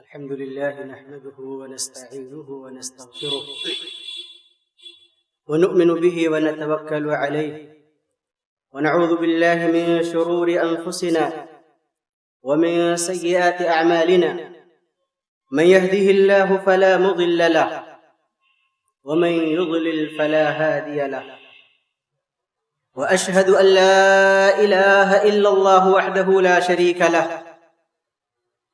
الحمد لله نحمده ونستعينه ونستغفره ونؤمن به ونتوكل عليه ونعوذ بالله من شرور أنفسنا ومن سيئات أعمالنا. من يهده الله فلا مضل له ومن يضلل فلا هادي له. وأشهد أن لا إله إلا الله وحده لا شريك له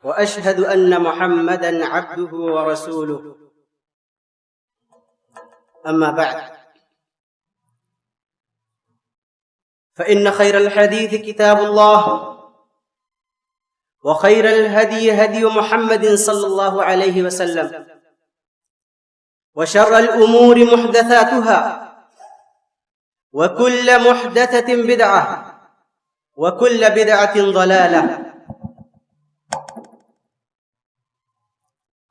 وأشهد أن محمدًا عبده ورسوله. أما بعد، فإن خير الحديث كتاب الله وخير الهدي هدي محمد صلى الله عليه وسلم وشر الأمور محدثاتها وكل محدثة بدعة وكل بدعة ضلالة.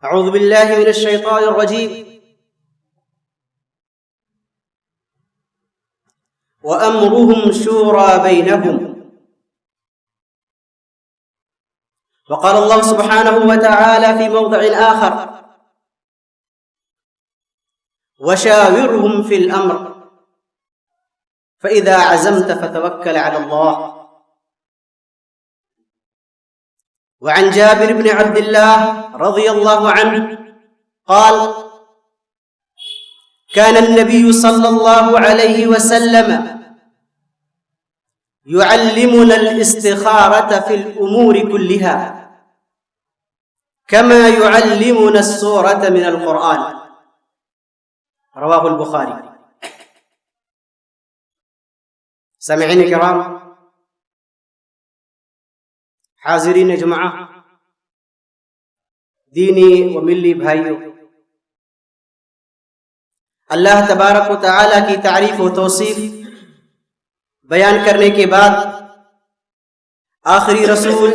أعوذ بالله من الشيطان الرجيم. وأمرهم شورى بينهم. وقال الله سبحانه وتعالى في موضع آخر: وشاورهم في الأمر فإذا عزمت فتوكل على الله. وعن جابر بن عبد الله رضي الله عنه قال: كان النبي صلى الله عليه وسلم يعلمنا الاستخارة في الأمور كلها كما يعلمنا السورة من القرآن. رواه البخاري. سامعین کرام، حاضرین جمعہ، دینی و ملی بھائیوں، اللہ تبارک و تعالی کی تعریف و توصیف بیان کرنے کے بعد آخری رسول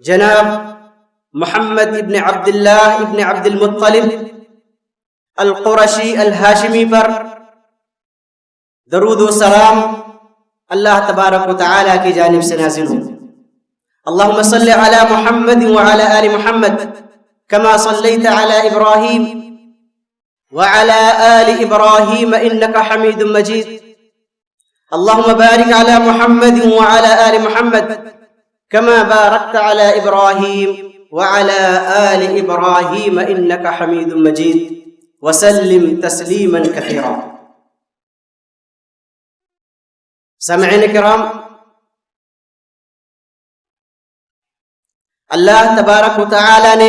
جناب محمد ابن عبداللہ ابن عبد المطلب القرشی الہاشمی پر درود و سلام اللہ تبارک و تعالی کی جانب سے نازل ہو. اللهم صل على محمد وعلى آل محمد كما صليت على إبراهيم وعلى آل إبراهيم إنك حميد مجيد. اللهم بارك على محمد وعلى آل محمد كما باركت على إبراهيم وعلى آل إبراهيم إنك حميد مجيد وسلم تسليما كثيرا. سامعین کرام، اللہ تبارک و تعالی نے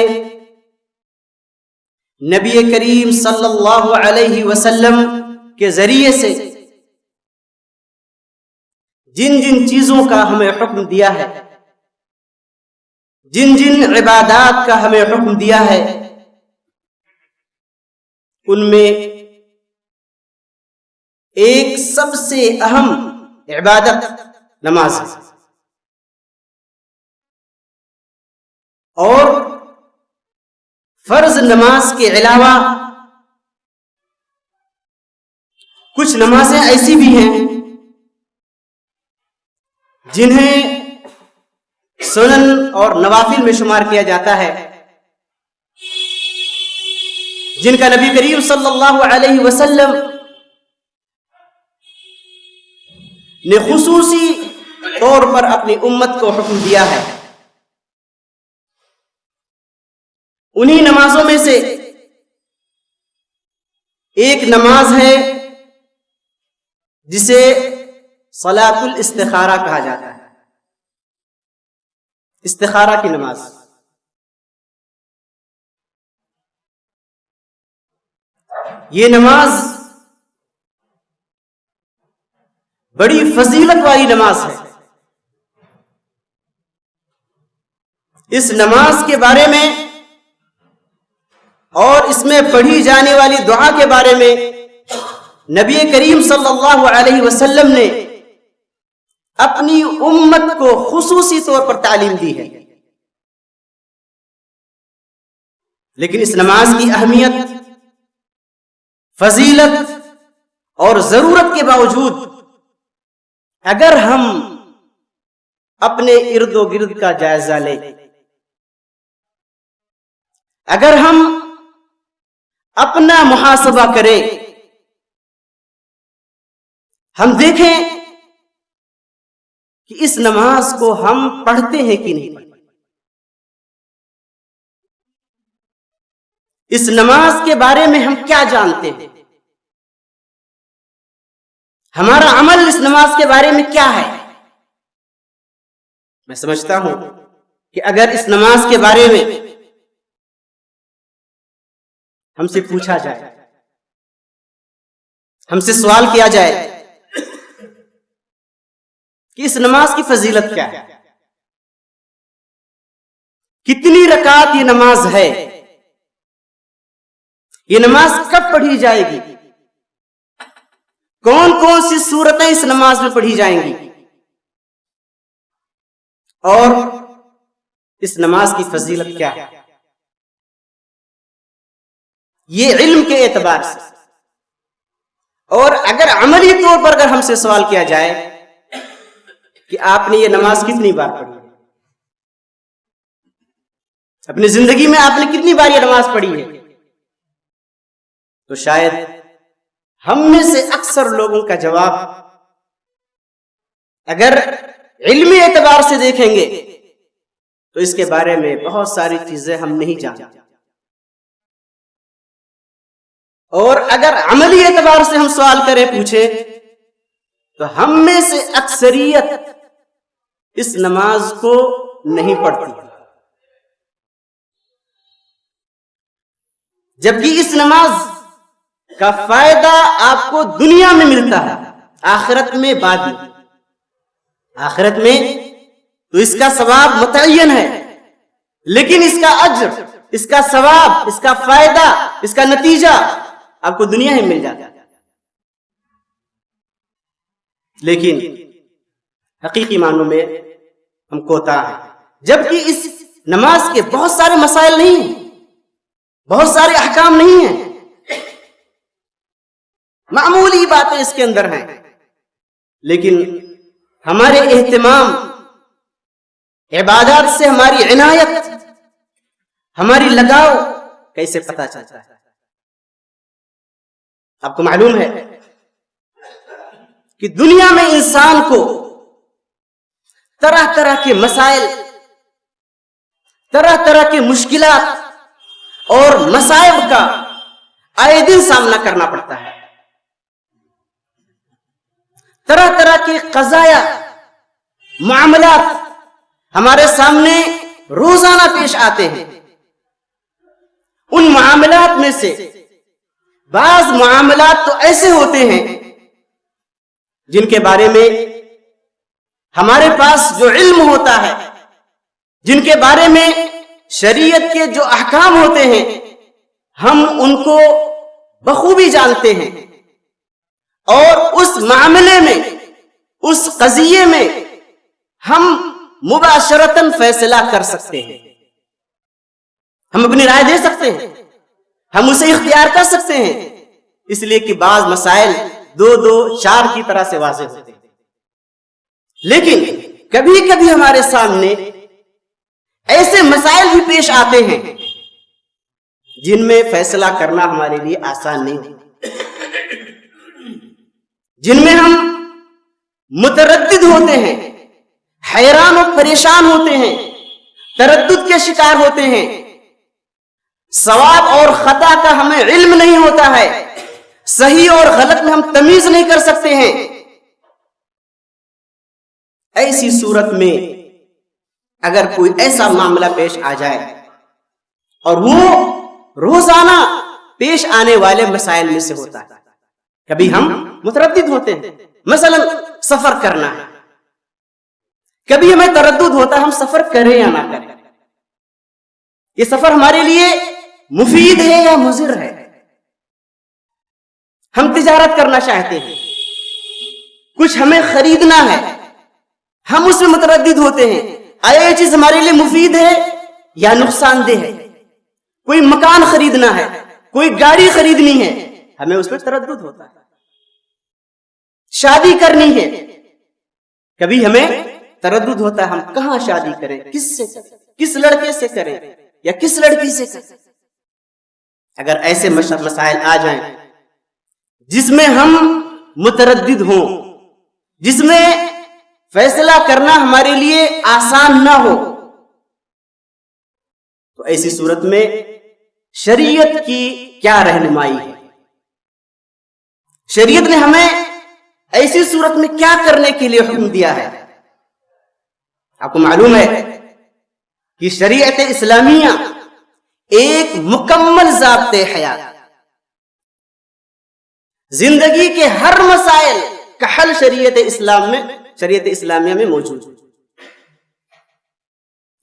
نبی کریم صلی اللہ علیہ وسلم کے ذریعے سے جن جن چیزوں کا ہمیں حکم دیا ہے، جن جن عبادات کا ہمیں حکم دیا ہے، ان میں ایک سب سے اہم عبادت نماز ہے. اور فرض نماز کے علاوہ کچھ نمازیں ایسی بھی ہیں جنہیں سنن اور نوافل میں شمار کیا جاتا ہے، جن کا نبی کریم صلی اللہ علیہ وسلم نے خصوصی طور پر اپنی امت کو حکم دیا ہے. انہی نمازوں میں سے ایک نماز ہے جسے صلاۃ الاستخارہ کہا جاتا ہے. استخارہ کی نماز. یہ نماز بڑی فضیلت والی نماز ہے. اس نماز کے بارے میں اور اس میں پڑھی جانے والی دعا کے بارے میں نبی کریم صلی اللہ علیہ وسلم نے اپنی امت کو خصوصی طور پر تعلیم دی ہے. لیکن اس نماز کی اہمیت، فضیلت اور ضرورت کے باوجود اگر ہم اپنے ارد و گرد کا جائزہ لیں اگر ہم اپنا محاسبہ کریں، ہم دیکھیں کہ اس نماز کو ہم پڑھتے ہیں کہ نہیں پڑھتے، اس نماز کے بارے میں ہم کیا جانتے ہیں، ہمارا عمل اس نماز کے بارے میں کیا ہے۔ میں سمجھتا ہوں کہ اگر اس نماز کے بارے میں ہم سے پوچھا جائے، ہم سے سوال کیا جائے کہ اس نماز کی فضیلت کیا ہے، کتنی رکعت یہ نماز ہے، یہ نماز کب پڑھی جائے گی، کون کون سی صورتیں اس نماز میں پڑھی جائیں گی، اور اس نماز کی فضیلت کیا ہے، یہ علم کے اعتبار سے۔ اور اگر عملی طور پر اگر ہم سے سوال کیا جائے کہ آپ نے یہ نماز کتنی بار پڑھی ہے، اپنی زندگی میں آپ نے کتنی بار یہ نماز پڑھی ہے، تو شاید ہم میں سے اکثر لوگوں کا جواب اگر علمی اعتبار سے دیکھیں گے تو اس کے بارے میں بہت ساری چیزیں ہم نہیں جانتے، اور اگر عملی اعتبار سے ہم سوال کریں، پوچھیں، تو ہم میں سے اکثریت اس نماز کو نہیں پڑھتی، جبکہ اس نماز کا فائدہ آپ کو دنیا میں ملتا ہے، آخرت میں بعد میں، آخرت میں تو اس کا ثواب متعین ہے، لیکن اس کا اجر، اس کا ثواب، اس کا فائدہ، اس کا نتیجہ آپ کو دنیا میں مل جاتا ہے، لیکن حقیقی معنوں میں ہم کوتاہ ہیں، جبکہ اس نماز کے بہت سارے مسائل نہیں ہیں، بہت سارے احکام نہیں ہیں، معمولی باتیں اس کے اندر ہیں، لیکن ہمارے اہتمام، عبادات سے ہماری عنایت، ہماری لگاؤ کیسے پتہ چلتا ہے؟ آپ کو معلوم ہے کہ دنیا میں انسان کو طرح طرح کے مسائل، طرح طرح کے مشکلات اور مصائب کا آئے دن سامنا کرنا پڑتا ہے، طرح طرح کے قضایا، معاملات ہمارے سامنے روزانہ پیش آتے ہیں، ان معاملات میں سے بعض معاملات تو ایسے ہوتے ہیں جن کے بارے میں ہمارے پاس جو علم ہوتا ہے، جن کے بارے میں شریعت کے جو احکام ہوتے ہیں، ہم ان کو بخوبی جانتے ہیں، اور اس معاملے میں، اس قضیے میں ہم مباشرتاً فیصلہ کر سکتے ہیں، ہم اپنی رائے دے سکتے ہیں، ہم اسے اختیار کر سکتے ہیں، اس لیے کہ بعض مسائل 2 4 کی طرح سے واضح ہوتے ہیں، لیکن کبھی کبھی ہمارے سامنے ایسے مسائل بھی پیش آتے ہیں جن میں فیصلہ کرنا ہمارے لیے آسان نہیں ہوتا، جن میں ہم متردد ہوتے ہیں، حیران و پریشان ہوتے ہیں، تردد کے شکار ہوتے ہیں، ثواب اور خطا کا ہمیں علم نہیں ہوتا ہے، صحیح اور غلط میں ہم تمیز نہیں کر سکتے ہیں۔ ایسی صورت میں اگر کوئی ایسا معاملہ پیش آ جائے اور وہ روزانہ پیش آنے والے مسائل میں سے ہوتا ہے، کبھی ہم متردد ہوتے ہیں، مثلا سفر کرنا ہے، کبھی ہمیں تردد ہوتا ہے ہم سفر کریں یا نہ کریں، یہ سفر ہمارے لیے مفید ہے یا مضر ہے، ہم تجارت کرنا چاہتے ہیں، کچھ ہمیں خریدنا ہے، ہم اس میں متردد ہوتے ہیں، آیا یہ چیز ہمارے لیے مفید ہے یا نقصان دہ ہے، کوئی مکان خریدنا ہے، کوئی گاڑی خریدنی ہے، ہمیں اس میں تردد ہوتا ہے، شادی کرنی ہے، کبھی ہمیں تردد ہوتا ہے ہم کہاں شادی کریں، کس سے کریں، کس لڑکے سے کریں یا کس لڑکی سے کریں، اگر ایسے مسائل آ جائیں جس میں ہم متردد ہوں، جس میں فیصلہ کرنا ہمارے لیے آسان نہ ہو، تو ایسی صورت میں شریعت کی کیا رہنمائی ہے؟ شریعت نے ہمیں ایسی صورت میں کیا کرنے کے لیے حکم دیا ہے؟ آپ کو معلوم ہے کہ شریعت اسلامیہ ایک مکمل ضابطۂ حیات، زندگی کے ہر مسائل کا حل شریعت اسلامیہ میں موجود ہے۔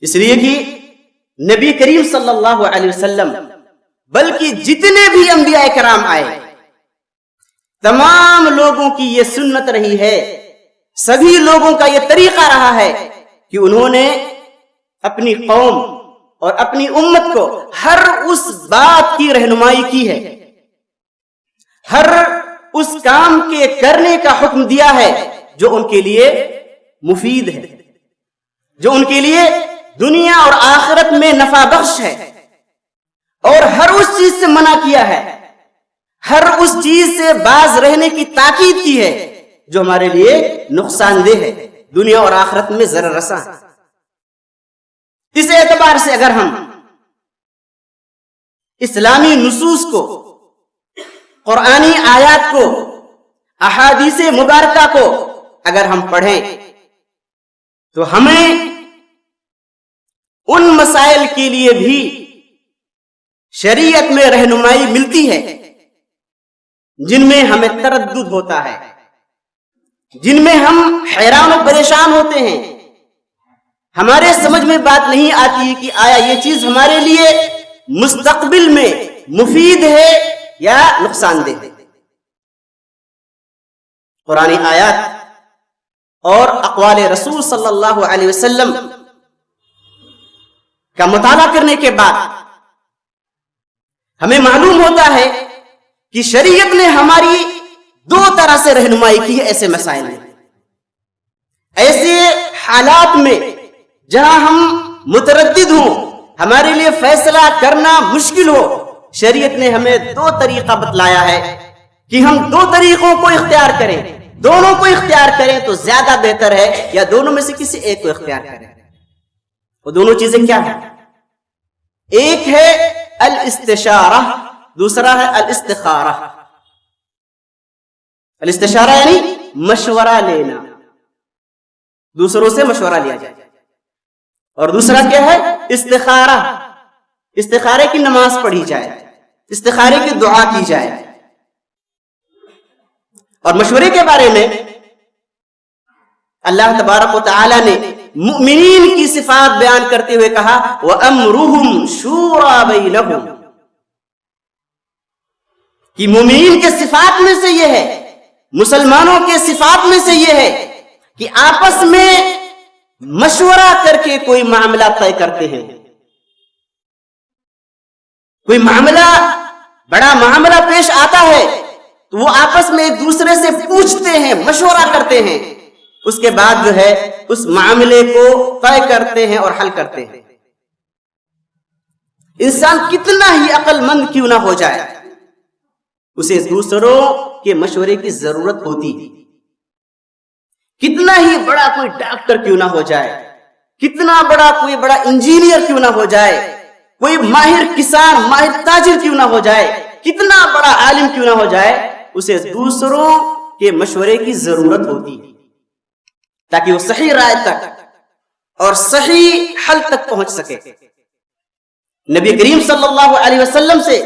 اس لیے کہ نبی کریم صلی اللہ علیہ وسلم بلکہ جتنے بھی انبیاء کرام آئے، تمام لوگوں کی یہ سنت رہی ہے، سبھی لوگوں کا یہ طریقہ رہا ہے کہ انہوں نے اپنی قوم اور اپنی امت کو ہر اس بات کی رہنمائی کی ہے، ہر اس کام کے کرنے کا حکم دیا ہے جو ان کے لیے مفید ہے، جو ان کے لیے دنیا اور آخرت میں نفع بخش ہے، اور ہر اس چیز سے منع کیا ہے، ہر اس چیز سے باز رہنے کی تاکید کی ہے جو ہمارے لیے نقصان دہ ہے، دنیا اور آخرت میں ضرر رساں ہے۔ اس اعتبار سے اگر ہم اسلامی نصوص کو، قرآنی آیات کو، احادیث مبارکہ کو اگر ہم پڑھیں تو ہمیں ان مسائل کے لیے بھی شریعت میں رہنمائی ملتی ہے جن میں ہمیں تردد ہوتا ہے، جن میں ہم حیران و پریشان ہوتے ہیں، ہمارے سمجھ میں بات نہیں آتی کہ آیا یہ چیز ہمارے لیے مستقبل میں مفید ہے یا نقصان دہ ہے۔ قرآن آیات اور اقوال رسول صلی اللہ علیہ وسلم کا مطالعہ کرنے کے بعد ہمیں معلوم ہوتا ہے کہ شریعت نے ہماری دو طرح سے رہنمائی کی ہے ایسے مسائل میں، ایسے حالات میں جہاں ہم متردد ہوں، ہمارے لیے فیصلہ کرنا مشکل ہو، شریعت نے ہمیں دو طریقہ بتلایا ہے کہ ہم دو طریقوں کو اختیار کریں، دونوں کو اختیار کریں تو زیادہ بہتر ہے، یا دونوں میں سے کسی ایک کو اختیار کریں۔ وہ دونوں چیزیں کیا ہیں؟ ایک ہے الاستشارہ، دوسرا ہے الاستخارہ۔ الاستشارہ یعنی مشورہ لینا، دوسروں سے مشورہ لیا جائے، اور دوسرا کیا ہے؟ استخارہ، استخارے کی نماز پڑھی جائے، استخارے کی دعا کی جائے۔ اور مشورے کے بارے میں اللہ تبارک و تعالی نے مؤمنین کی صفات بیان کرتے ہوئے کہا وَأَمْرُهُمْ شُورَى بَيْنَهُمْ، کہ مومنین کے صفات میں سے یہ ہے، مسلمانوں کے صفات میں سے یہ ہے کہ آپس میں مشورہ کر کے کوئی معاملہ طے کرتے ہیں۔ کوئی معاملہ، بڑا معاملہ پیش آتا ہے تو وہ آپس میں ایک دوسرے سے پوچھتے ہیں، مشورہ کرتے ہیں، اس کے بعد جو ہے اس معاملے کو طے کرتے ہیں اور حل کرتے ہیں۔ انسان کتنا ہی عقل مند کیوں نہ ہو جائے، اسے دوسروں کے مشورے کی ضرورت ہوتی ہے۔ کتنا ہی بڑا کوئی ڈاکٹر کیوں نہ ہو جائے، کتنا بڑا کوئی بڑا انجینئر کیوں نہ ہو جائے، کوئی ماہر کسان، ماہر تاجر کیوں نہ ہو جائے، کتنا بڑا عالم کیوں نہ ہو جائے، اسے دوسروں کے مشورے کی ضرورت ہوتی ہے تاکہ وہ صحیح رائے تک اور صحیح حل تک پہنچ سکے۔ نبی کریم صلی اللہ علیہ وسلم سے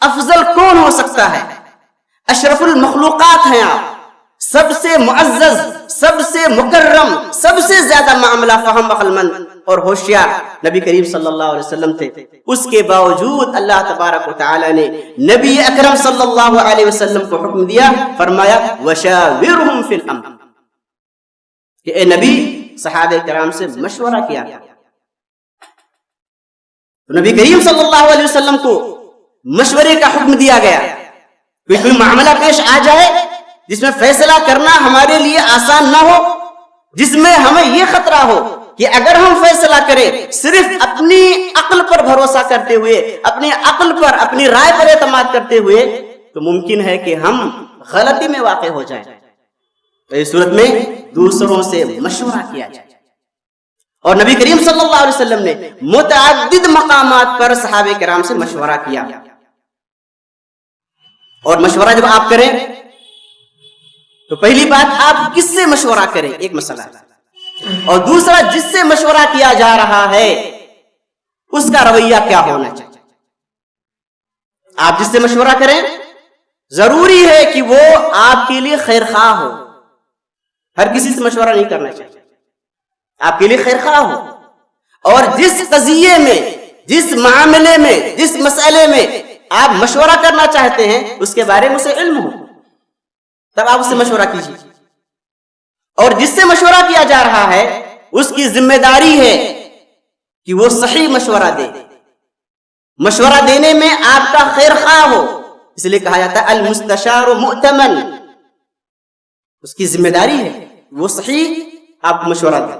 افضل کون ہو سکتا ہے؟ اشرف المخلوقات ہیں آپ، سب سے معزز، سب سے مکرم، سب سے زیادہ معاملہ فہم عقل مند اور ہوشیار نبی کریم صلی اللہ علیہ وسلم تھے۔ اس کے باوجود اللہ تبارک و تعالی نے نبی اکرم صلی اللہ علیہ وسلم کو حکم دیا، فرمایا وَشَاوِرْهُمْ فِي الْأَمْرِ، کہ اے نبی صحابہ کرام سے مشورہ کیا۔ تو نبی کریم صلی اللہ علیہ وسلم کو مشورے کا حکم دیا گیا۔ کوئی معاملہ پیش آ جائے جس میں فیصلہ کرنا ہمارے لیے آسان نہ ہو، جس میں ہمیں یہ خطرہ ہو کہ اگر ہم فیصلہ کریں صرف اپنی عقل پر بھروسہ کرتے ہوئے، اپنی عقل پر، اپنی رائے پر اعتماد کرتے ہوئے، تو ممکن ہے کہ ہم غلطی میں واقع ہو جائیں. تو اس صورت میں دوسروں سے مشورہ کیا جائے. اور نبی کریم صلی اللہ علیہ وسلم نے متعدد مقامات پر صحابہ کرام سے مشورہ کیا. اور مشورہ جب آپ کریں تو پہلی بات آپ کس سے مشورہ کریں، ایک مسئلہ ہے. اور دوسرا، جس سے مشورہ کیا جا رہا ہے اس کا رویہ کیا ہونا چاہیے. آپ جس سے مشورہ کریں ضروری ہے کہ وہ آپ کے لیے خیر خواہ ہو. ہر کسی سے مشورہ نہیں کرنا چاہیے، آپ کے لیے خیر خواہ ہو. اور جس قضیے میں، جس معاملے میں، جس مسئلے میں آپ مشورہ کرنا چاہتے ہیں اس کے بارے میں اسے علم ہو، تب آپ اس سے مشورہ کیجیے. اور جس سے مشورہ کیا جا رہا ہے اس کی ذمہ داری ہے کہ وہ صحیح مشورہ دے، مشورہ دینے میں آپ کا خیر خواہ ہو. اس لیے کہا جاتا ہے المستشار مؤتمن، اس کی ذمہ داری ہے وہ صحیح آپ کو مشورہ دے.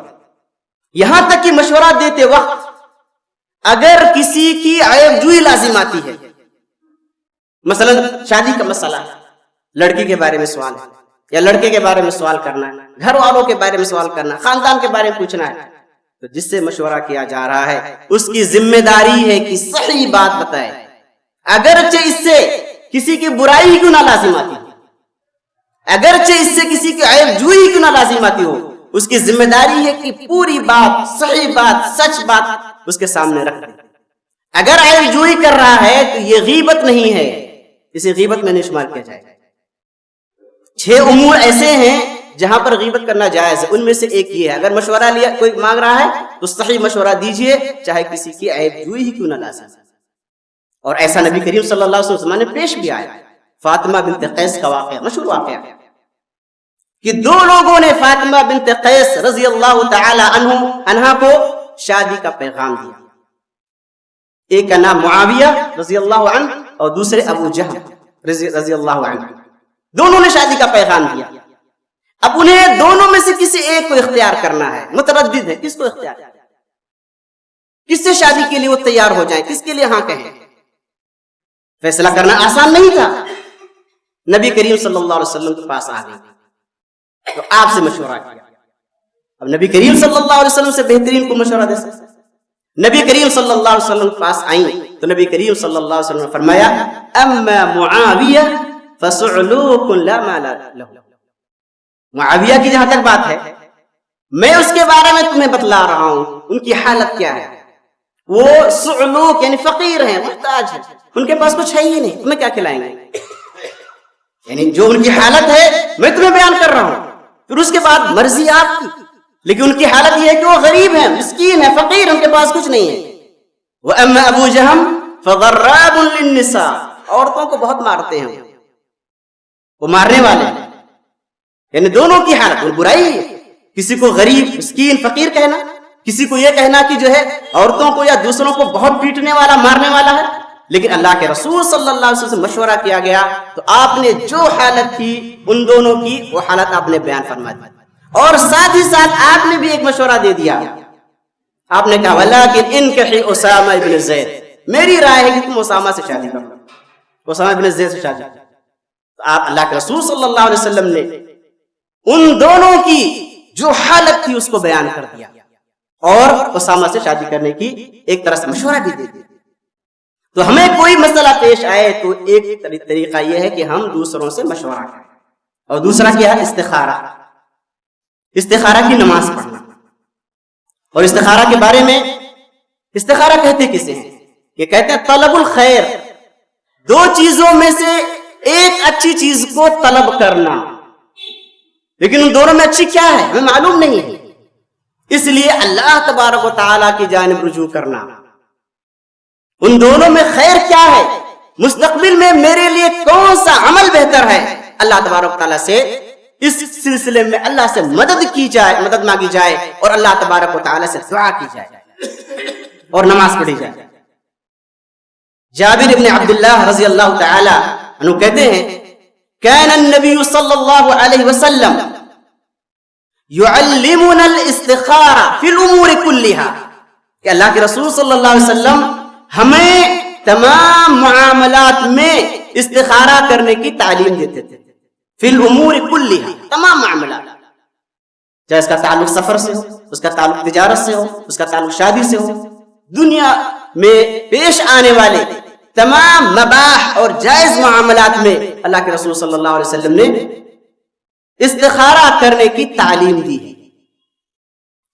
یہاں تک کہ مشورہ دیتے وقت اگر کسی کی عیب جوئی لازم آتی ہے، مثلا شادی کا مسئلہ ہے، لڑکی کے بارے میں سوال ہے یا لڑکے کے بارے میں سوال کرنا ہے، گھر والوں کے بارے میں سوال کرنا ہے، خاندان کے بارے میں پوچھنا ہے، تو جس سے مشورہ کیا جا رہا ہے اس کی ذمہ داری ہے کہ صحیح بات بتائے، اگرچہ اس سے کسی کی برائی کیوں نہ لازم آتی ہو، اگرچہ اس سے کسی کی عیب جوئی کیوں نہ لازم آتی ہو، اس کی ذمہ داری ہے کہ پوری بات، صحیح بات، سچ بات اس کے سامنے رکھ دے. اگر عیب جوئی کر رہا ہے تو یہ غیبت نہیں ہے، اسے غیبت میں نہیں شمار کیا جائے گا. 6 امور ایسے ہیں جہاں پر غیبت کرنا جائز ہے، ان میں سے ایک یہ ہے. اگر مشورہ لیا کوئی مانگ رہا ہے تو صحیح مشورہ دیجئے، چاہے کسی کی عیب جوئی ہی کیوں نہ لازم. اور ایسا نبی کریم صلی اللہ علیہ وسلم نے پیش بھی آیا. فاطمہ بنت قیس کا واقعہ مشہور واقعہ ہے کہ 2 لوگوں نے فاطمہ بنت قیس رضی اللہ تعالی عنہا کو شادی کا پیغام دیا. ایک کا نام معاویہ رضی اللہ عنہ اور دوسرے ابو جہل رضی اللہ عنہ. دونوں نے شادی کا پیغام دیا. اب انہیں دونوں میں سے کسی ایک کو اختیار کرنا ہے، متردد ہے کس کو اختیار کرنا ہے، کس سے شادی کے لیے وہ تیار ہو جائیں، کس کے لیے ہاں کہیں. فیصلہ کرنا آسان نہیں تھا. نبی کریم صلی اللہ علیہ وسلم کے پاس آ گئے تو آپ سے مشورہ کیا. اب نبی کریم صلی اللہ علیہ وسلم سے بہترین کو مشورہ دے سکتے. نبی کریم صلی اللہ علیہ وسلم کے پاس آئیں تو نبی کریم صلی اللہ علیہ وسلم نے فرمایا اما معاویہ فسعلوک لا مال له. معاویہ کی جہاں تک بات ہے میں اس کے بارے میں تمہیں بتلا رہا ہوں، ان کی حالت کیا ہے. وہ سعلوک یعنی فقیر ہیں، محتاج ہیں، ان کے پاس کچھ ہے ہی نہیں، تمہیں کیا کھلائیں گے. یعنی جو ان کی حالت ہے میں تمہیں بیان کر رہا ہوں، پھر اس کے بعد مرضی آپ کی. لیکن ان کی حالت یہ ہے کہ وہ غریب ہیں، مسکین ہیں، فقیر، ان کے پاس کچھ نہیں ہے. وَأَمَّا أَبُو جَهَمْ فَضَرَّابٌ لِلنِّسَاءِ. عورتوں کو بہت مارتے ہیں، وہ مارنے والے ہیں. یعنی دونوں کی حالت برائی ہے. کسی کو غریب، مسکین، فقیر کہنا، کسی کو یہ کہنا کہ جو ہے عورتوں کو یا دوسروں کو بہت پیٹنے والا، مارنے والا ہے. لیکن اللہ کے رسول صلی اللہ علیہ وسلم سے مشورہ کیا گیا تو آپ نے جو حالت تھی ان دونوں کی وہ حالت آپ نے بیان فرما دی. اور ساتھ ہی ساتھ آپ نے بھی ایک مشورہ دے دیا. آپ نے کہا ولیکن انکحی اسامہ ابن زید. میری رائے ہے کہ تم اسامہ سے شادی کرو، اسامہ ابن زید سے شادی کرو. تو آپ اللہ کے رسول صلی اللہ علیہ وسلم نے ان دونوں کی جو حالت تھی اس کو بیان کر دیا اور اسامہ سے شادی کرنے کی ایک طرح سے مشورہ بھی دے دیا. تو ہمیں کوئی مسئلہ پیش آئے تو ایک طریقہ یہ ہے کہ ہم دوسروں سے مشورہ کریں. اور دوسرا کیا ہے؟ استخارہ. استخارہ کی نماز پڑھنا. اور استخارہ کے بارے میں استخارہ کہتے کسے ہیں؟ کہ کہتے ہیں طلب الخیر. 2 چیزوں میں سے ایک اچھی چیز کو طلب کرنا، لیکن ان دونوں میں اچھی کیا ہے ہمیں معلوم نہیں ہے، اس لیے اللہ تبارک و تعالیٰ کی جانب رجوع کرنا. ان دونوں میں خیر کیا ہے، مستقبل میں میرے لیے کون سا عمل بہتر ہے، اللہ تبارک و تعالیٰ سے اس سلسلے میں اللہ سے مدد کی جائے، مدد مانگی جائے اور اللہ تبارک و تعالیٰ سے دعا کی جائے اور نماز پڑھی جائے. جابر بن عبداللہ رضی اللہ تعالی عنہ کہتے ہیں کان النبی صلی اللہ علیہ وسلم یعلمنا الاستخارہ فی الامور کلہا، کہ اللہ کے رسول صلی اللہ علیہ وسلم ہمیں تمام معاملات میں استخارہ کرنے کی تعلیم دیتے تھے، فی الامور کلہا، تمام معاملات، چاہے اس کا تعلق سفر سے ہو، اس کا تعلق تجارت سے ہو، اس کا تعلق شادی سے ہو، دنیا میں پیش آنے والے تمام مباح اور جائز معاملات میں اللہ کے رسول صلی اللہ علیہ وسلم نے استخارہ کرنے کی تعلیم دی ہے۔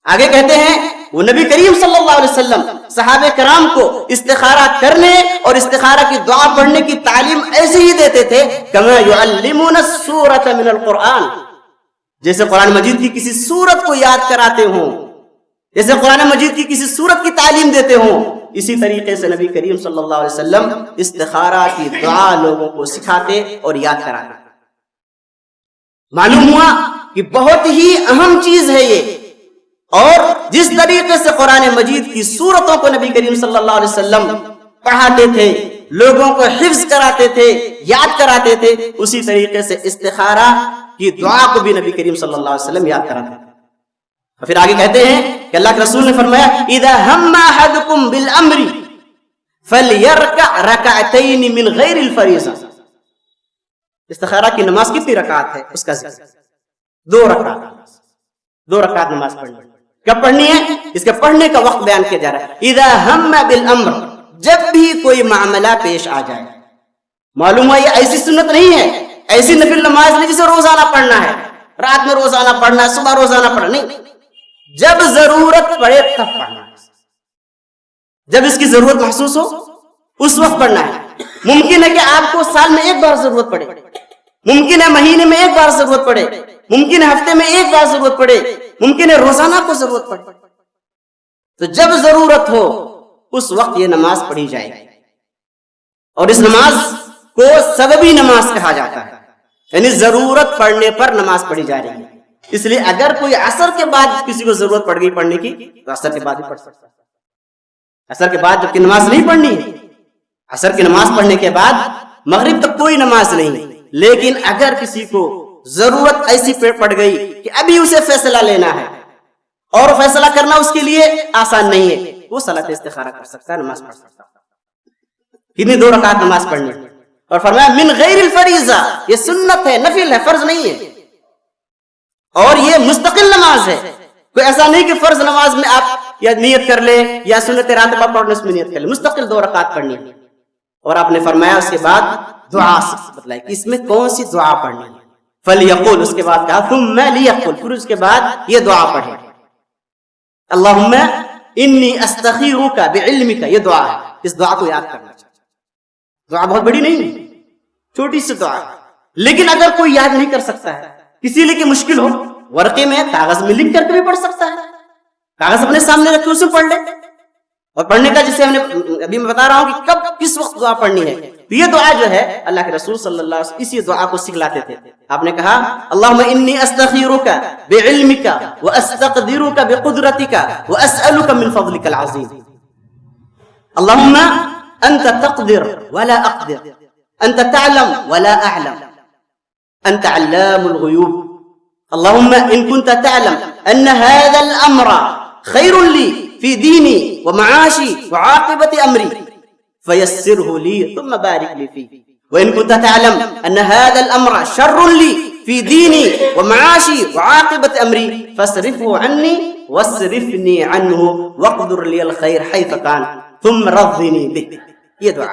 آگے کہتے ہیں وہ نبی کریم صلی اللہ علیہ وسلم صحابہ کرام کو استخارہ کرنے اور استخارہ کی دعا پڑھنے کی تعلیم ایسے ہی دیتے تھے کما یعلمون السورۃ من القرآن، جیسے قرآن مجید کی کسی سورت کو یاد کراتے ہوں، جیسے قرآن مجید کی کسی سورت کی تعلیم دیتے ہوں، اسی طریقے سے نبی کریم صلی اللہ علیہ وسلم استخارہ کی دعا لوگوں کو سکھاتے اور یاد کراتے۔ معلوم ہوا کہ بہت ہی اہم چیز ہے یہ، اور جس طریقے سے قرآن مجید کی سورتوں کو نبی کریم صلی اللہ علیہ وسلم پڑھاتے تھے، لوگوں کو حفظ کراتے تھے، یاد کراتے تھے، اسی طریقے سے استخارہ کی دعا کو بھی نبی کریم صلی اللہ علیہ وسلم یاد کراتے تھے۔ اور پھر آگے کہتے ہیں کہ اللہ کے رسول نے فرمایا اذا ہم احدکم بالامر فلیرکع رکعتین من غیر الفریضہ۔ استخارہ کی نماز کتنی رکعت ہے اس کا ذکر، 2 رکعت، 2 رکعت نماز پڑھنی ہے۔ کب پڑھنی ہے؟ اس کے پڑھنے کا وقت بیان کیا جا رہا ہے، اذا ہم بالامر، جب بھی کوئی معاملہ پیش آ جائے۔ معلوم ہے یہ ایسی سنت نہیں ہے، ایسی نفل نماز نہیں جسے روزانہ پڑھنا ہے، رات میں روزانہ پڑھنا ہے، صبح روزانہ پڑھنا نہیں، جب ضرورت پڑے تب پڑھنا ہے، جب اس کی ضرورت محسوس ہو اس وقت پڑھنا ہے۔ ممکن ہے کہ آپ کو سال میں 1 بار ضرورت پڑے، ممکن ہے مہینے میں 1 بار ضرورت پڑے، ممکن ہے ہفتے میں 1 بار ضرورت پڑے، ممکن ہے روزانہ کو ضرورت پڑے، تو جب ضرورت ہو اس وقت یہ نماز پڑھی جائے گی۔ اور اس نماز کو سببی نماز کہا جاتا ہے، یعنی ضرورت پڑنے پر نماز پڑھی جا رہی ہے۔ اس لیے اگر کوئی عصر کے بعد کسی کو ضرورت پڑ گئی پڑھنے کی تو عصر کے بعد ہی پڑھ سکتا ہے۔ عصر کے بعد جبکہ نماز نہیں پڑھنی ہے، عصر کی نماز پڑھنے کے بعد مغرب تک کوئی نماز نہیں، لیکن اگر کسی کو ضرورت ایسی پڑ گئی کہ ابھی اسے فیصلہ لینا ہے اور فیصلہ کرنا اس کے لیے آسان نہیں ہے، وہ صلاۃ استخارہ کر سکتا ہے، نماز پڑھ سکتا ہے۔ کتنی 2 رکعت نماز پڑھنی ہے، اور فرمایا من غیر الفریضہ، یہ سنت ہے، نفل ہے، فرض نہیں ہے، اور یہ مستقل نماز ہے۔ کوئی ایسا نہیں کہ فرض نماز میں آپ یا نیت کر لیں یا سنت راتبہ پڑھنے اس میں نیت کر لیں، مستقل 2 رکعت پڑھنی ہے۔ اور آپ نے فرمایا اس کے بعد دعا بتلائی کہ اس میں کون سی دعا پڑھنی ہے، فلیقول، اس کے بعد کہا ثم لیقول، پھر اس کے بعد یہ دعا پڑھیں، اللہم انی استخیرک بعلمک، یہ دعا ہے، اس دعا کو یاد کرنا چاہیے۔ دعا بہت بڑی نہیں، چھوٹی سی دعا ہے، لیکن اگر کوئی یاد نہیں کر سکتا ہے، کسی لیے کہ مشکل ہو، ورقے میں کاغذ میں لکھ کر کے بھی پڑھ سکتا ہے، کاغذ اپنے سامنے رکھ کے اسے پڑھ لے۔ اور پڑھنے کا جسے ہم نے ابھی میں بتا رہا ہوں کہ کب کس وقت دعا پڑھنی ہے، تو یہ دعا جو ہے اللہ کے رسول صلی اللہ علیہ وسلم اسی دعا کو سکھلاتے تھے۔ آپ نے کہا اللہم انی استخیرک بعلمک واستقدرک بقدرتک واسألک من فضلک العظیم، اللہم انت تقدر ولا اقدر، انت تعلم ولا اعلم، انت علام الغیوب، اللہم ان كنت تعلم ان هذا الامر خیر لی فی دینی ومعاشی وعاقبت امری فیسره لی ثم بارک لی فیہ، وان كنت تعلم ان هذا الامر شر لی فی دینی ومعاشی وعاقبت امری فاصرفه عنی واصرفنی عنہ واقدر لی الخیر حیث کان ثم رضنی بہ۔ یہ دعا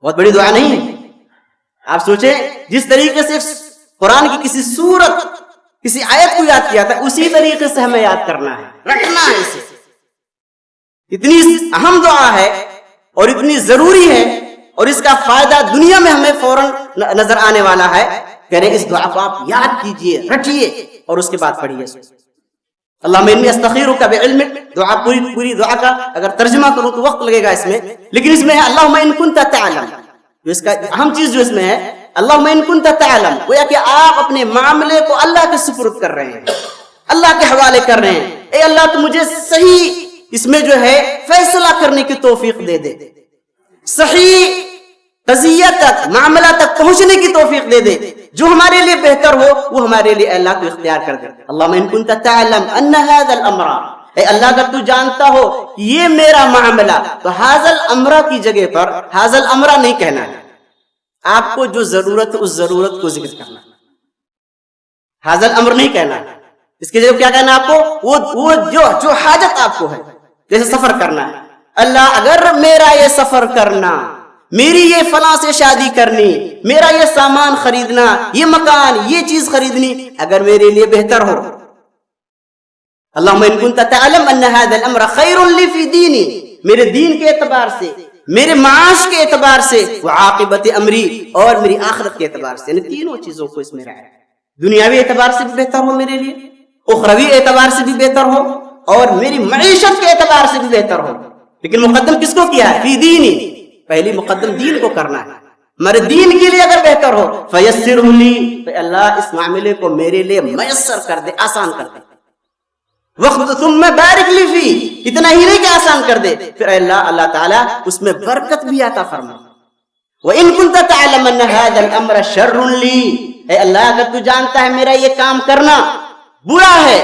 بہت بڑی دعا نہیں ہے۔ آپ سوچیں جس طریقے سے قرآن کی کسی سورت کسی آیت کو یاد کیا تھا اسی طریقے سے ہمیں یاد کرنا ہے، رکھنا ہے اسے۔ اتنی اہم دعا ہے اور اتنی ضروری ہے، اور اس کا فائدہ دنیا میں ہمیں فوراً نظر آنے والا ہے۔ کہہ رہے اس دعا کو آپ یاد کیجئے، رکھیے اور اس کے بعد پڑھیے۔ اللہم انی استخیرک بعلمک، دعا پوری دعا کا اگر ترجمہ کروں تو وقت لگے گا اس میں، لیکن اس میں ہے اللہم ان کنت تعلم، جو اس کا اہم چیز جو اس میں ہے اللہم ان کنت تعلم، گویا کہ آپ اپنے معاملے کو اللہ کے سپرد کر رہے ہیں، اللہ کے حوالے کر رہے ہیں۔ اے اللہ تو مجھے صحیح اس میں جو ہے فیصلہ کرنے کی توفیق دے دے، صحیح قضیہ تک معاملہ تک پہنچنے کی توفیق دے دے، جو ہمارے لیے بہتر ہو وہ ہمارے لیے اللہ تو اختیار کر دے. اللہم ان کنت تعلم ان هذا الامر، اے اللہ اگر تو جانتا ہو کہ یہ میرا معاملہ، تو هذا الامر کی جگہ پر هذا الامر نہیں کہنا ہے. آپ کو جو ضرورت ہے اس ضرورت کو ذکر کرنا ہے. هذا الامر نہیں کہنا ہے. اس کی جگہ کیا کہنا ہے آپ کو؟ وہ جو حاجت آپ کو ہے، جیسے سفر کرنا ہے. اللہ اگر میرا یہ سفر کرنا، میری یہ فلاں سے شادی کرنی، میرا یہ سامان خریدنا، یہ مکان، یہ چیز خریدنی اگر میرے لیے بہتر ہو. اللہم ان کنت تعلم ان هذا الامر خیر لی فی دینی، میرے دین کے اعتبار سے، میرے معاش کے اعتبار سے، وعاقبت امری، اور میری آخرت کے اعتبار سے. یعنی تینوں چیزوں کو اس میں رہا ہے. دنیاوی اعتبار سے بھی بہتر ہو میرے لیے، اخروی اعتبار سے بھی بہتر ہو، اور میری معیشت کے اعتبار سے بھی بہتر ہو. لیکن مقدم کس کو کیا ہے؟ فی دینی، پہلی مقدم دین کو کرنا ہے. ہمارے دین کے لیے اگر بہتر ہو فیسرہ لی، تو اللہ اس معاملے کو میرے لیے میسر کر دے، آسان کر دے. وقت ثم بارک لی فی، اتنا ہی نہیں کہ آسان کر دے، پھر اللہ تعالیٰ اس میں برکت بھی عطا فرما. وَإِن كُنْتَ تَعْلَمَ أَنَّ هَذَا الْأَمْرَ شَرٌّ لِّي، اے اللہ اگر تو جانتا ہے میرا یہ کام کرنا برا ہے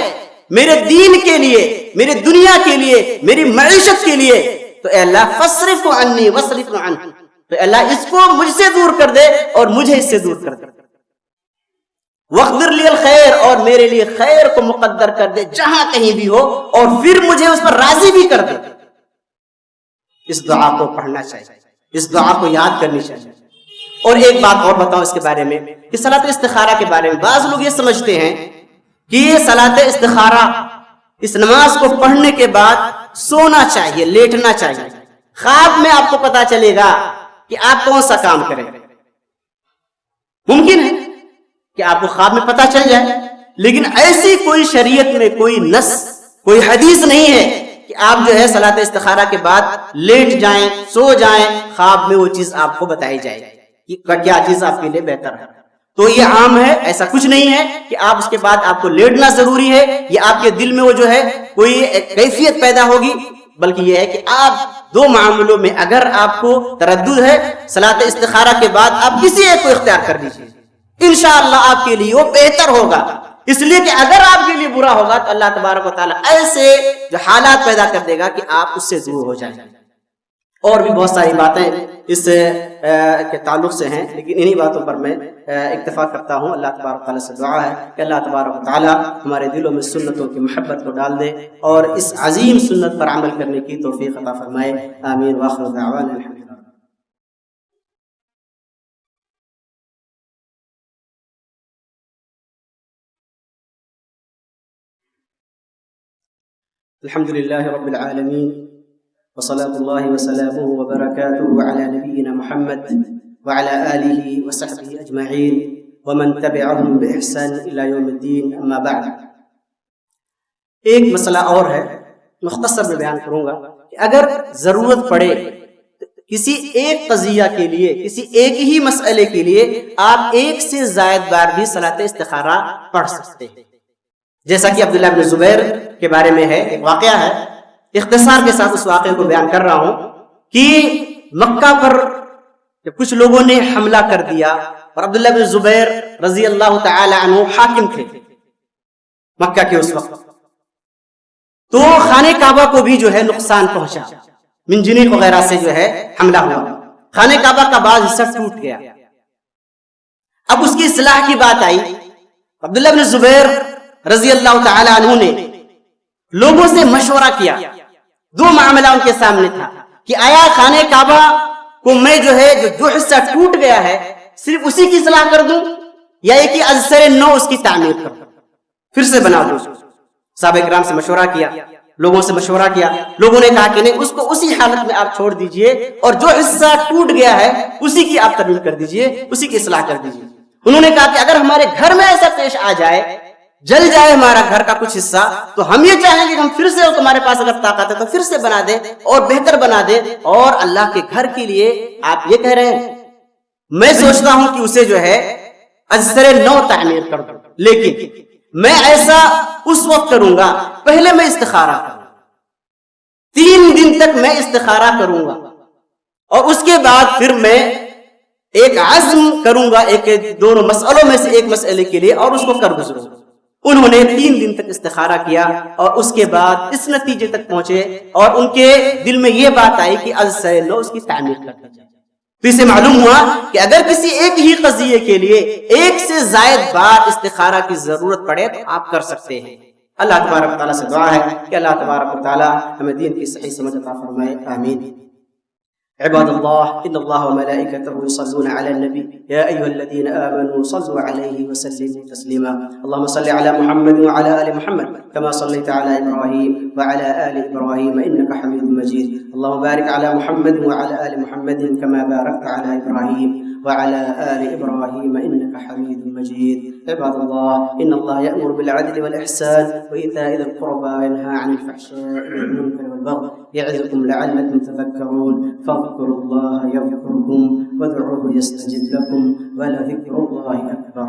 میرے دین کے لیے، میرے دنیا کے لیے، میری معیشت کے لیے، تو اے اللہ فاصرف عنی واصرف عنہ، تو اے اللہ اس کو مجھ سے دور کر دے اور مجھے اس سے دور کر دے. وقدر لی الخیر، اور میرے لیے خیر کو مقدر کر دے جہاں کہیں بھی ہو، اور پھر مجھے اس پر راضی بھی کر دے. اس دعا کو پڑھنا چاہیے، اس دعا کو یاد کرنی چاہیے. اور ایک بات اور بتاؤں اس کے بارے میں کہ صلاۃ استخارہ کے بارے میں بعض لوگ یہ سمجھتے ہیں کہ یہ صلاۃ استخارہ، اس نماز کو پڑھنے کے بعد سونا چاہیے، لیٹنا چاہیے. خواب میں آپ کو پتا چلے گا کہ آپ کون سا کام کریں. ممکن ہے کہ آپ کو خواب میں پتا چل جائے، لیکن ایسی کوئی شریعت میں کوئی نص، کوئی حدیث نہیں ہے کہ آپ جو ہے صلاۃ استخارہ کے بعد لیٹ جائیں، سو جائیں، خواب میں وہ چیز آپ کو بتائی جائے کہ کیا چیز آپ کے لیے بہتر ہے. تو یہ عام ہے، ایسا کچھ نہیں ہے کہ آپ اس کے بعد آپ کو لیٹنا ضروری ہے، یا آپ کے دل میں وہ جو ہے کوئی کیفیت پیدا ہوگی، بلکہ یہ ہے کہ آپ دو معاملوں میں اگر آپ کو تردد ہے، صلاۃ استخارہ کے بعد آپ کسی ایک کو اختیار کر لیجیے، انشاءاللہ آپ کے لیے وہ بہتر ہوگا. اس لیے کہ اگر آپ کے لیے برا ہوگا تو اللہ تبارک و تعالیٰ ایسے جو حالات پیدا کر دے گا کہ آپ اس سے دور ہو جائیں. اور بھی بہت ساری باتیں اس کے تعلق سے ہیں، لیکن انہی باتوں پر میں اکتفا کرتا ہوں. اللہ تبارک و تعالیٰ سے دعا ہے کہ اللہ تبارک و تعالیٰ ہمارے دلوں میں سنتوں کی محبت کو ڈال دے اور اس عظیم سنت پر عمل کرنے کی توفیق عطا فرمائے. آمین. وآخر دعوانا الحمد للہ. الحمد للہ رب العالمین، وصلاة اللہ وسلامہ وبرکاتہ علی نبینا محمد وعلى آلہ وصحبہ اجمعین ومن تبعهم بإحسان الى یوم الدین. اما بعد، ایک مسئلہ اور ہے، مختصر میں بیان کروں گا کہ اگر ضرورت پڑے کسی ایک قضیہ کے لیے، کسی ایک ہی مسئلے کے لیے آپ ایک سے زائد بار بھی صلاۃ استخارہ پڑھ سکتے ہیں. جیسا کہ عبداللہ بن زبیر کے بارے میں ہے، ایک واقعہ ہے، اختصار کے ساتھ اس واقعے کو بیان کر رہا ہوں کہ مکہ پر جب کچھ لوگوں نے حملہ کر دیا اور عبداللہ بن زبیر رضی اللہ تعالی عنہ حاکم تھے مکہ کے اس وقت، تو خانہ کعبہ کو بھی جو ہے نقصان پہنچا، منجنیق وغیرہ سے جو ہے حملہ ہوا، خانہ کعبہ کا بعض حصہ ٹوٹ گیا. اب اس کی اصلاح کی بات آئی، عبداللہ بن زبیر رضی اللہ تعالی عنہ نے لوگوں سے مشورہ کیا. دو معاملہ ان کے سامنے تھا کہ آیا خانہ کعبہ کو میں جو ہے جو حصہ ٹوٹ گیا ہے صرف اسی کی اصلاح کر دوں، یا یہ کہ از سر نو اس کی تعمیر کر دوں، پھر سے بنا دوں. صحابہ کرام سے مشورہ کیا، لوگوں سے مشورہ کیا، لوگوں نے کہا کہ نہیں، اس کو اسی حالت میں آپ چھوڑ دیجئے اور جو حصہ ٹوٹ گیا ہے اسی کی آپ ترمیم کر دیجئے، اسی کی اصلاح کر دیجئے. انہوں نے کہا کہ اگر ہمارے گھر میں ایسا پیش آ جائے، جل جائے ہمارا گھر کا کچھ حصہ، تو ہم یہ چاہیں گے کہ ہم پھر سے، تمہارے پاس اگر طاقت ہے تو پھر سے بنا دے اور بہتر بنا دے. اور اللہ کے گھر کے لیے آپ یہ کہہ رہے ہیں، میں سوچتا ہوں کہ اسے جو ہے ازسر نو تعمیر کر دوں، لیکن میں ایسا اس وقت کروں گا، پہلے میں استخارہ کروں گا، 3 دن تک میں استخارہ کروں گا، اور اس کے بعد پھر میں ایک عزم کروں گا ایک دونوں مسئلوں میں سے ایک مسئلے کے لیے اور اس کو کر گزروں. انہوں نے 3 دن تک استخارہ کیا اور اس کے بعد اس نتیجے تک پہنچے اور ان کے دل میں یہ بات آئی کہ از سے نو اس کی تعمیر کر دی جائے. تو اسے معلوم ہوا کہ اگر کسی ایک ہی قضیے کے لیے ایک سے زائد بار استخارہ کی ضرورت پڑے تو آپ کر سکتے ہیں. اللہ تبارک و تعالیٰ سے دعا ہے کہ اللہ تبارک و تعالیٰ ہمیں دین کی صحیح سمجھ عطا فرمائے. آمین. عباد الله إن الله وملائكته يصلون على النبي يا أيها الذين آمنوا صلوا عليه وسلموا تسليما. اللهم صل على محمد وعلى آل محمد كما صليت على إبراهيم وعلى آل إبراهيم إنك حميد مجيد. اللهم بارك على محمد وعلى آل محمد كما باركت على إبراهيم وعلى آل إبراهيم إنك حميد مجيد. عباد الله إن الله يأمر بالعدل والإحسان وإيتاء ذي القربى وينهى عن الفحشاء والمنكر والبغي يعظكم لعلكم تذكرون. فاذكروا الله يذكركم وادعوه يستجب لكم ولذكر الله أكبر.